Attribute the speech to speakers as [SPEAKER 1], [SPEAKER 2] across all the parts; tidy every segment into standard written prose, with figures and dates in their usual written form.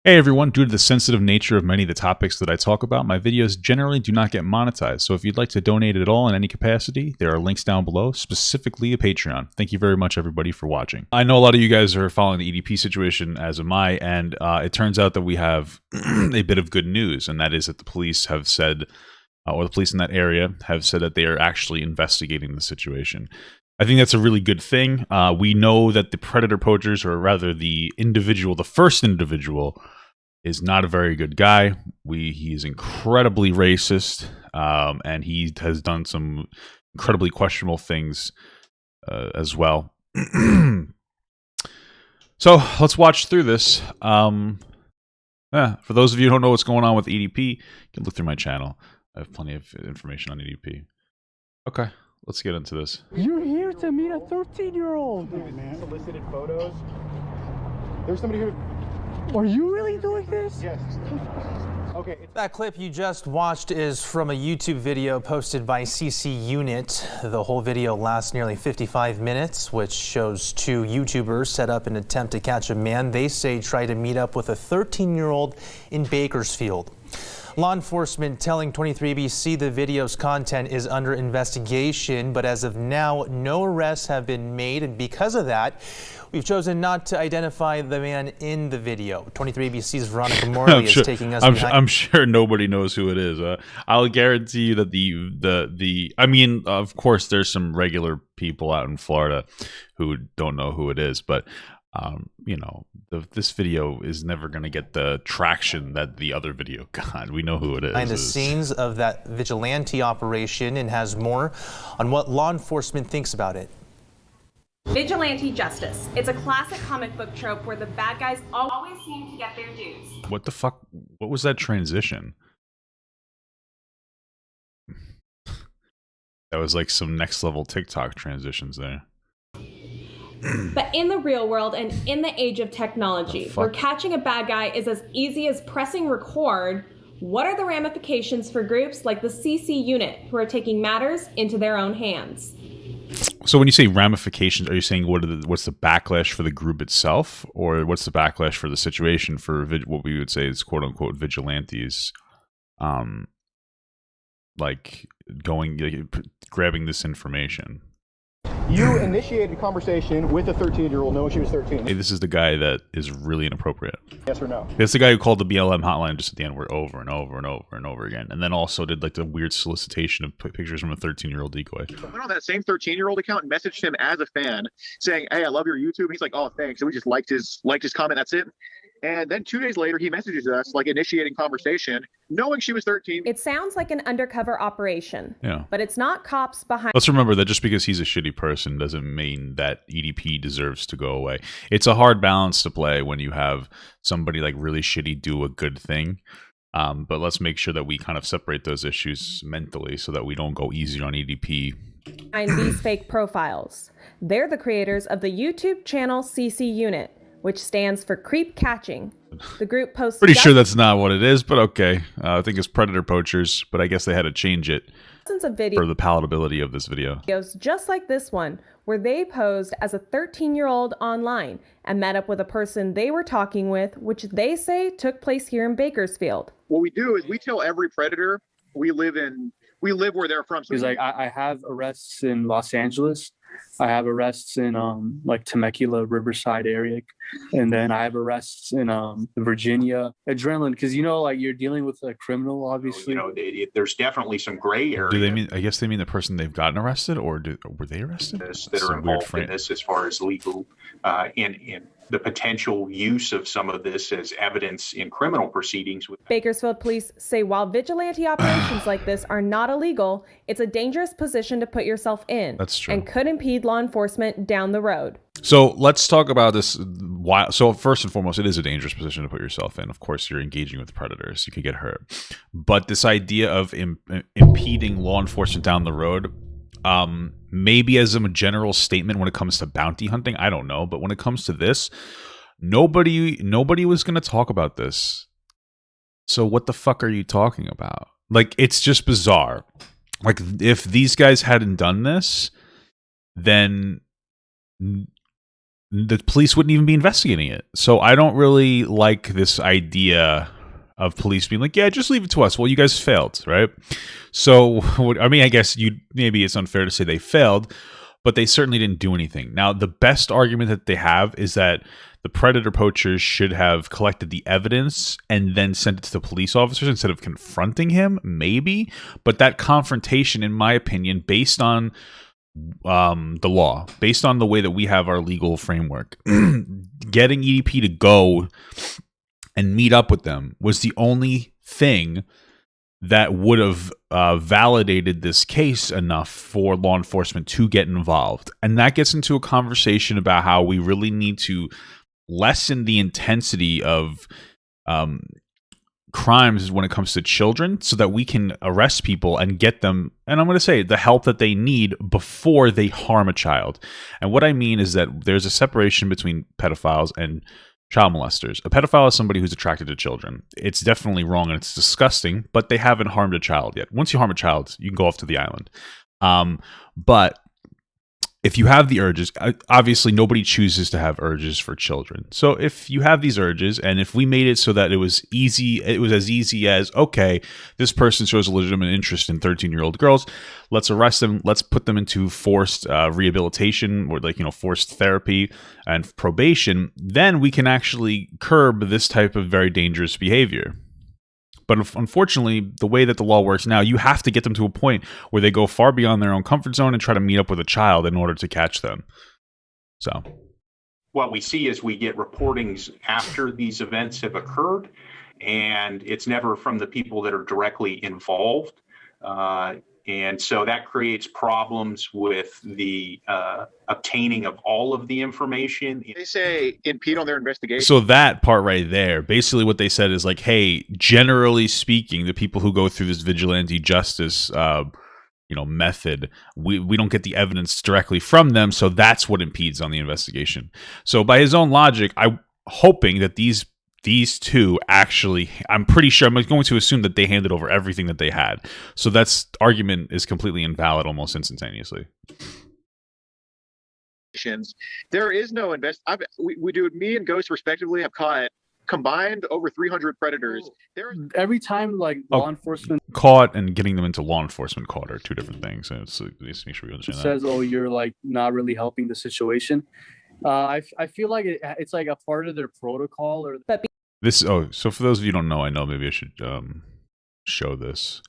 [SPEAKER 1] Hey everyone, due to the sensitive nature of many of the topics that I talk about, my videos generally do not get monetized. So if you'd like to donate at all in any capacity, there are links down below, specifically a Patreon. Thank you very much everybody for watching. I know a lot of you guys are following the EDP situation, as am I, and it turns out that we have a bit of good news, and that is that the police have said, or the police in that area have said that they are actually investigating the situation. I think that's a really good thing. We know that the predator poachers, or rather the first individual, is not a very good guy. He's incredibly racist, and he has done some incredibly questionable things as well. So let's watch through this. For those of you who don't know what's going on with EDP, you can look through my channel. I have plenty of information on EDP. Okay. Let's get into this.
[SPEAKER 2] You're here to meet a 13-year-old.
[SPEAKER 3] Solicited photos. There's somebody here.
[SPEAKER 2] Are you really doing this?
[SPEAKER 3] Yes. Okay.
[SPEAKER 4] That clip you just watched is from a YouTube video posted by CC Unit. The whole video lasts nearly 55 minutes, which shows two YouTubers set up an attempt to catch a man they say tried to meet up with a 13-year-old in Bakersfield. Law enforcement telling 23ABC the video's content is under investigation, but as of now, no arrests have been made, and because of that, we've chosen not to identify the man in the video. 23ABC's Veronica Morley is taking us behind.
[SPEAKER 1] I'm sure nobody knows who it is. I'll guarantee you that I mean, of course, there's some regular people out in Florida who don't know who it is, but you know, this video is never going to get the traction that the other video got. We know who it is.
[SPEAKER 4] Behind the scenes of that vigilante operation, and has more on what law enforcement thinks about it.
[SPEAKER 5] Vigilante justice. It's a classic comic book trope where the bad guys always seem to get their dues.
[SPEAKER 1] What the fuck? What was that transition? That was like some next level TikTok transitions there.
[SPEAKER 5] But in the real world and in the age of technology, where catching a bad guy is as easy as pressing record, what are the ramifications for groups like the CC Unit who are taking matters into their own hands?
[SPEAKER 1] So when you say ramifications, are you saying what's the backlash for the group itself, or what's the backlash for the situation for what we would say is quote unquote vigilantes, like grabbing this information?
[SPEAKER 3] You initiated a conversation with a 13-year-old knowing she was 13.
[SPEAKER 1] Hey, this is the guy that is really inappropriate.
[SPEAKER 3] Yes or no?
[SPEAKER 1] It's the guy who called the BLM hotline just at the end word over and over and over and over again. And then also did like the weird solicitation of pictures from a 13-year-old decoy.
[SPEAKER 6] I went on that same 13-year-old account and messaged him as a fan saying, "Hey, I love your YouTube." He's like, "Oh, thanks." And we just liked his comment. That's it. And then 2 days later, he messages us, like initiating conversation, knowing she was 13.
[SPEAKER 5] It sounds like an undercover operation.
[SPEAKER 1] Yeah.
[SPEAKER 5] But it's not cops behind.
[SPEAKER 1] Let's remember that just because he's a shitty person doesn't mean that EDP deserves to go away. It's a hard balance to play when you have somebody like really shitty do a good thing. But let's make sure that we kind of separate those issues mentally so that we don't go easy on EDP.
[SPEAKER 5] Behind these fake profiles. They're the creators of the YouTube channel CC Unit, which stands for Creep Catching. The group posts...
[SPEAKER 1] Pretty sure that's not what it is, but okay. I think it's Predator Poachers, but I guess they had to change it
[SPEAKER 5] of videos
[SPEAKER 1] for the palatability of this video.
[SPEAKER 5] Just like this one, where they posed as a 13-year-old online and met up with a person they were talking with, which they say took place here in Bakersfield.
[SPEAKER 6] What we do is we tell every predator we live where they're from. So
[SPEAKER 2] He's like, I have arrests in Los Angeles. I have arrests in like Temecula, Riverside area, and then I have arrests in Virginia. Adrenaline, because you know, like you're dealing with a criminal, obviously.
[SPEAKER 6] You know, there's definitely some gray area.
[SPEAKER 1] Do they mean? I guess they mean the person they've gotten arrested, or were they arrested?
[SPEAKER 6] That are involved in this as far as legal and the potential use of some of this as evidence in criminal proceedings.
[SPEAKER 5] Bakersfield police say while vigilante operations like this are not illegal, it's a dangerous position to put yourself in.
[SPEAKER 1] That's true.
[SPEAKER 5] And could impede law enforcement down the road.
[SPEAKER 1] So let's talk about this. So first and foremost, it is a dangerous position to put yourself in. Of course, you're engaging with predators. You could get hurt. But this idea of impeding law enforcement down the road, maybe as a general statement when it comes to bounty hunting, I don't know. But when it comes to this, nobody was going to talk about this. So what the fuck are you talking about? Like, it's just bizarre. Like, if these guys hadn't done this, then the police wouldn't even be investigating it. So I don't really like this idea of police being like, yeah, just leave it to us. Well, you guys failed, right? So, I mean, I guess maybe it's unfair to say they failed, but they certainly didn't do anything. Now, the best argument that they have is that the predator poachers should have collected the evidence and then sent it to the police officers instead of confronting him, maybe. But that confrontation, in my opinion, based on the law, based on the way that we have our legal framework, getting EDP to go and meet up with them was the only thing that would have validated this case enough for law enforcement to get involved. And that gets into a conversation about how we really need to lessen the intensity of crimes when it comes to children so that we can arrest people and get them, and I'm going to say, the help that they need before they harm a child. And what I mean is that there's a separation between pedophiles and child molesters. A pedophile is somebody who's attracted to children. It's definitely wrong and it's disgusting, but they haven't harmed a child yet. Once you harm a child, you can go off to the island. But if you have the urges, obviously nobody chooses to have urges for children. So if you have these urges, and if we made it so that it was as easy as, okay, this person shows a legitimate interest in 13-year-old girls, let's arrest them, let's put them into forced rehabilitation or forced therapy and probation, then we can actually curb this type of very dangerous behavior. But unfortunately, the way that the law works now, you have to get them to a point where they go far beyond their own comfort zone and try to meet up with a child in order to catch them. So
[SPEAKER 7] what we see is we get reportings after these events have occurred, and it's never from the people that are directly involved. And so that creates problems with the obtaining of all of the information.
[SPEAKER 6] They say impede on their investigation.
[SPEAKER 1] So that part right there, basically what they said is like, hey, generally speaking, the people who go through this vigilante justice method, we don't get the evidence directly from them, so that's what impedes on the investigation. So by his own logic, I'm hoping that these two actually, I'm pretty sure, I'm going to assume that they handed over everything that they had. So that's argument is completely invalid almost instantaneously.
[SPEAKER 6] There is no we do, me and Ghost respectively have caught combined over 300 predators.
[SPEAKER 2] Every time law enforcement
[SPEAKER 1] caught and getting them into law enforcement caught are two different things. And it's just make sure we understand
[SPEAKER 2] says, oh, you're not really helping the situation. I feel like it's like a part of their protocol or
[SPEAKER 1] this. So for those of you who don't know, I know maybe I should show this.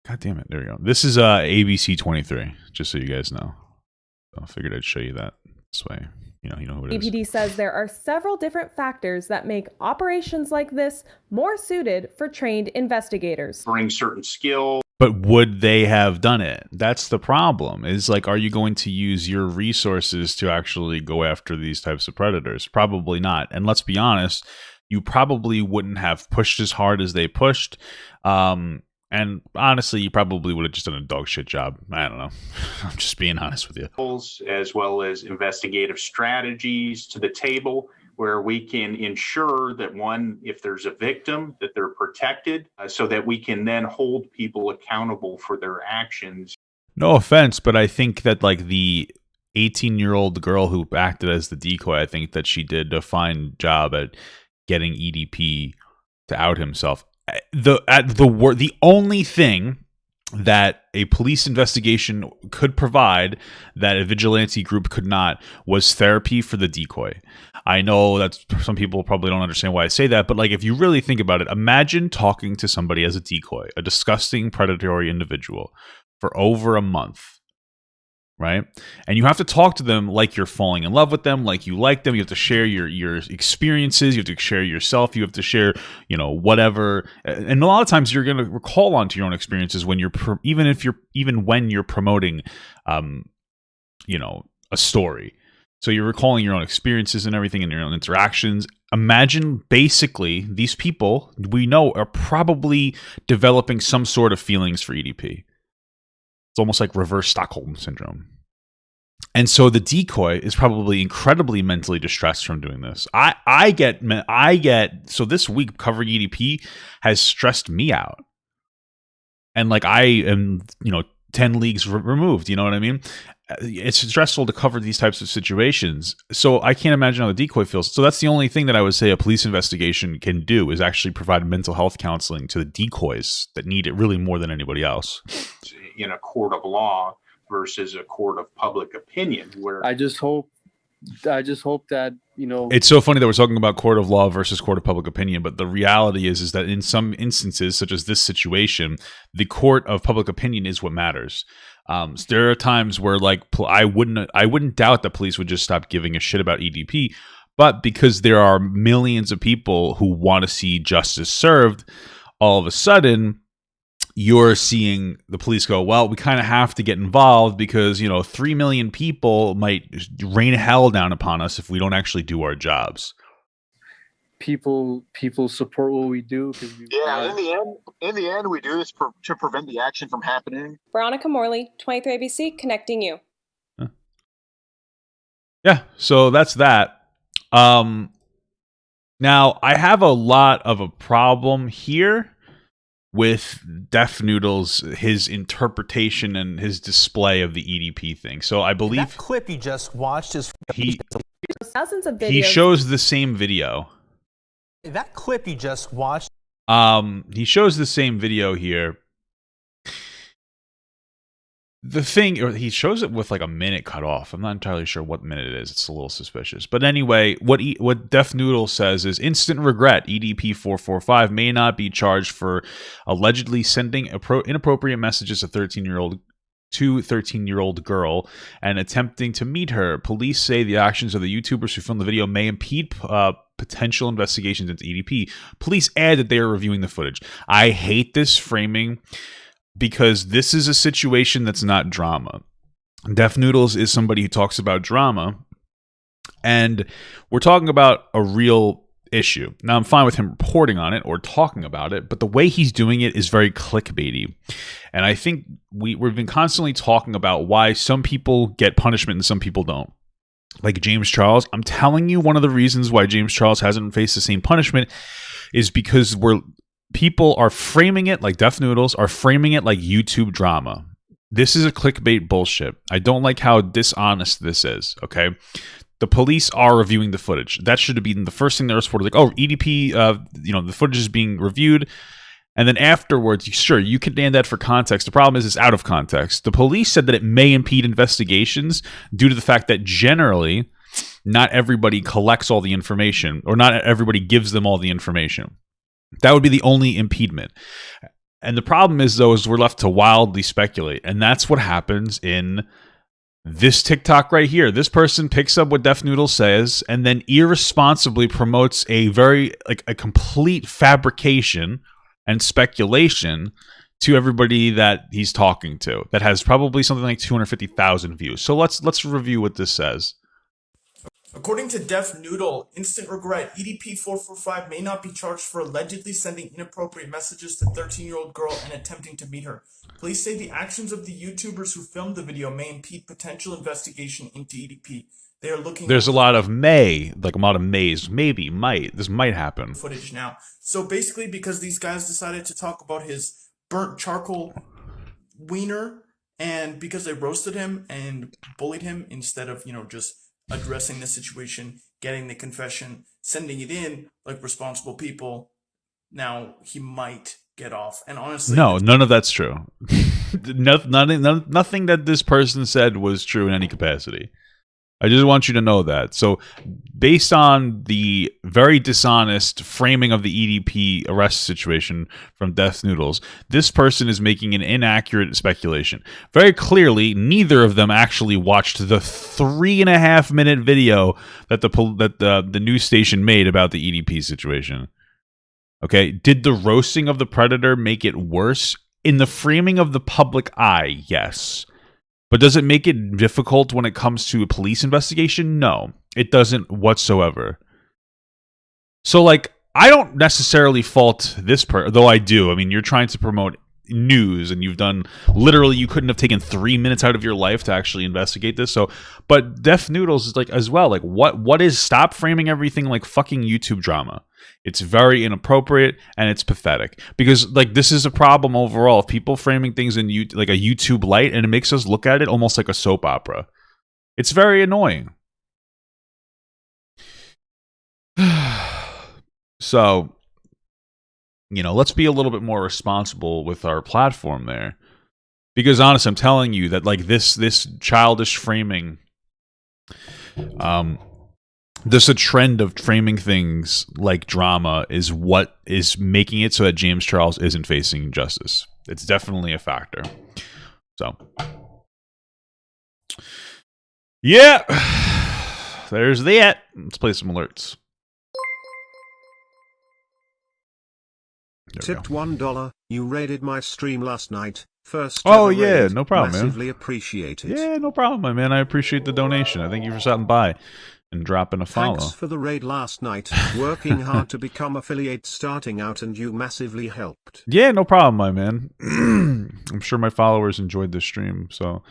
[SPEAKER 1] God damn it! There we go. This is ABC 23. Just so you guys know. So I figured I'd show you that this way. You know who it is.
[SPEAKER 5] APD says there are several different factors that make operations like this more suited for trained investigators.
[SPEAKER 7] Bring certain skills.
[SPEAKER 1] But would they have done it? That's the problem. Is are you going to use your resources to actually go after these types of predators? Probably not. And let's be honest, you probably wouldn't have pushed as hard as they pushed. And honestly, you probably would have just done a dog shit job. I don't know. I'm just being honest with you.
[SPEAKER 7] As well as investigative strategies to the table, where we can ensure that if there's a victim, that they're protected, so that we can then hold people accountable for their actions.
[SPEAKER 1] No offense, but I think that the 18-year-old girl who acted as the decoy, I think that she did a fine job at getting EDP to out himself. The only thing that a police investigation could provide that a vigilante group could not was therapy for the decoy. I know that some people probably don't understand why I say that, but if you really think about it, imagine talking to somebody as a decoy, a disgusting predatory individual, for over a month, right? And you have to talk to them like you're falling in love with them, like you like them. You have to share your experiences. You have to share yourself. You have to share, whatever. And a lot of times you're going to recall onto your own experiences when even when you're promoting, a story. So you're recalling your own experiences and everything and your own interactions. Imagine basically these people we know are probably developing some sort of feelings for EDP. It's almost like reverse Stockholm syndrome. And so the decoy is probably incredibly mentally distressed from doing this. I get so this week covering EDP has stressed me out. And I am, 10 leagues removed. You know what I mean? It's stressful to cover these types of situations. So I can't imagine how the decoy feels. So that's the only thing that I would say a police investigation can do, is actually provide mental health counseling to the decoys that need it really more than anybody else.
[SPEAKER 7] In a court of law versus a court of public opinion, where
[SPEAKER 2] I just hope that, you know,
[SPEAKER 1] it's so funny that we're talking about court of law versus court of public opinion, but the reality is that in some instances, such as this situation, the court of public opinion is what matters. So there are times where, like, I wouldn't doubt that police would just stop giving a shit about EDP, but because there are millions of people who want to see justice served, all of a sudden you're seeing the police go, well, we kind of have to get involved because, 3 million people might rain hell down upon us if we don't actually do our jobs.
[SPEAKER 2] People support what we do because
[SPEAKER 6] in the end, we do this to prevent the action from happening.
[SPEAKER 5] Veronica Morley, 23 ABC, connecting you.
[SPEAKER 1] Yeah, so that's that. Now I have a lot of a problem here with Def Noodles, his interpretation and his display of the EDP thing. So I believe
[SPEAKER 4] that clip you just watched is
[SPEAKER 5] thousands of videos.
[SPEAKER 1] He shows the same video.
[SPEAKER 4] That clip you just watched.
[SPEAKER 1] He shows the same video here. The thing, or he shows it with like a minute cut off. I'm not entirely sure what minute it is. It's a little suspicious. But anyway, what Def Noodle says is instant regret. EDP445 may not be charged for allegedly sending inappropriate messages to 13-year-old girl and attempting to meet her. Police say the actions of the YouTubers who filmed the video may impede potential investigations into EDP. Police add that they are reviewing the footage. I hate this framing, because this is a situation that's not drama. Def Noodles is somebody who talks about drama, and we're talking about a real issue. Now, I'm fine with him reporting on it or talking about it, but the way he's doing it is very clickbaity. And I think we've been constantly talking about why some people get punishment and some people don't. Like James Charles, I'm telling you, one of the reasons why James Charles hasn't faced the same punishment is because people are framing it like Def Noodles are framing it like YouTube drama. This is a clickbait bullshit. I don't like how dishonest this is, okay? The police are reviewing the footage. That should have been the first thing they reported, like, oh, EDP, the footage is being reviewed. And then afterwards, sure, you can add that for context. The problem is it's out of context. The police said that it may impede investigations due to the fact that generally not everybody collects all the information, or not everybody gives them all the information. That would be the only impediment. And the problem is, though, is we're left to wildly speculate. And that's what happens in this TikTok right here. This person picks up what Def Noodle says and then irresponsibly promotes a complete fabrication and speculation to everybody that he's talking to that has probably something like 250,000 views. So let's review what this says.
[SPEAKER 8] According to Def Noodle, instant regret, EDP445 may not be charged for allegedly sending inappropriate messages to 13-year-old girl and attempting to meet her. Police say the actions of the YouTubers who filmed the video may impede potential investigation into EDP. They are looking.
[SPEAKER 1] There's a lot of mays, maybe, might. This might happen.
[SPEAKER 8] Footage now. So basically, because these guys decided to talk about his burnt charcoal wiener, and because they roasted him and bullied him instead of, just addressing the situation, getting the confession, sending it in like responsible people, now he might get off. And honestly,
[SPEAKER 1] no, none of that's true. Nothing that this person said was true in any capacity. I just want you to know that. So based on the very dishonest framing of the EDP arrest situation from Def Noodles, this person is making an inaccurate speculation. Very clearly, neither of them actually watched the 3.5-minute video that the news station made about the EDP situation. Okay, did the roasting of the Predator make it worse? In the framing of the public eye, yes. But does it make it difficult when it comes to a police investigation? No, it doesn't whatsoever. So, I don't necessarily fault this though I do. I mean, you're trying to promote news, and you've done literally, you couldn't have taken 3 minutes out of your life to actually investigate this. So, but Def Noodles is like as well. Like, what is, stop framing everything like fucking YouTube drama. It's very inappropriate and it's pathetic, because like this is a problem overall of people framing things in like a YouTube light, and it makes us look at it almost like a soap opera. It's very annoying. So, you know, let's be a little bit more responsible with our platform there, because honestly, I'm telling you that like this childish framing, there's a trend of framing things like drama is what is making it so that James Charles isn't facing justice. It's definitely a factor. So, yeah, there's that. Let's play some alerts.
[SPEAKER 9] Tipped $1. You raided my stream last night. First.
[SPEAKER 1] Oh yeah, no problem,
[SPEAKER 9] Massively
[SPEAKER 1] man.
[SPEAKER 9] Appreciate it.
[SPEAKER 1] Yeah, no problem, my man. I appreciate the donation. I thank you for stopping by and dropping a follow.
[SPEAKER 9] Thanks for the raid last night. Working hard to become affiliate starting out, and you massively helped.
[SPEAKER 1] Yeah, no problem, my man. I'm sure my followers enjoyed this stream, so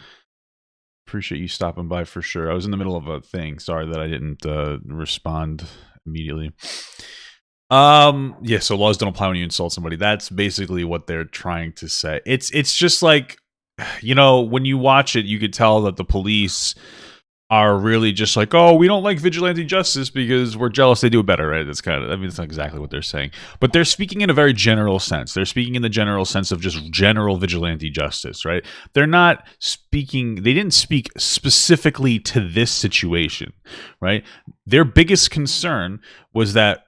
[SPEAKER 1] appreciate you stopping by for sure. I was in the middle of a thing. Sorry that I didn't respond immediately. Yeah, so laws don't apply when you insult somebody. That's basically what they're trying to say. It's just like, you know, when you watch it, you could tell that the police are really just like, oh, we don't like vigilante justice because we're jealous they do it better, right? It's kind of, I mean, it's not exactly what they're saying, but they're speaking in a very general sense. They're speaking in the general sense of just general vigilante justice, right? They're not speaking, they didn't speak specifically to this situation, right? Their biggest concern was that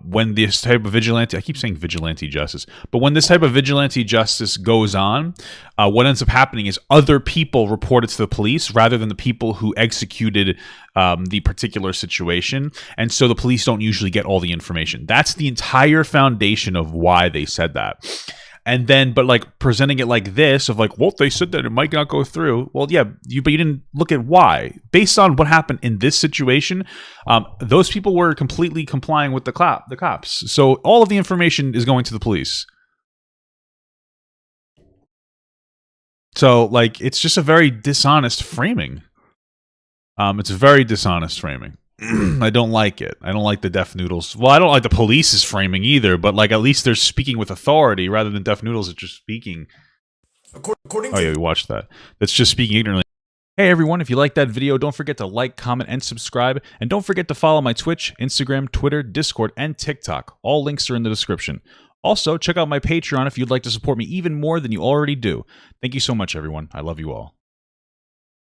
[SPEAKER 1] when this type of vigilante, I keep saying vigilante justice, but when this type of vigilante justice goes on, what ends up happening is other people report it to the police rather than the people who executed the particular situation. And so the police don't usually get all the information. That's the entire foundation of why they said that. And then, but like presenting it like this of like, well, they said that it might not go through. Well, yeah, but you didn't look at why. Based on what happened in this situation, those people were completely complying with the cops. So all of the information is going to the police. So like, it's just a very dishonest framing. It's a very dishonest framing. I don't like it. I don't like the Def Noodles. Well, I don't like the police's framing either, but like at least they're speaking with authority rather than Def Noodles is just speaking.
[SPEAKER 8] According
[SPEAKER 1] oh yeah, we watched that. That's just speaking ignorantly. Hey everyone, if you liked that video, don't forget to like, comment, and subscribe. And don't forget to follow my Twitch, Instagram, Twitter, Discord, and TikTok. All links are in the description. Also, check out my Patreon if you'd like to support me even more than you already do. Thank you so much, everyone. I love you all.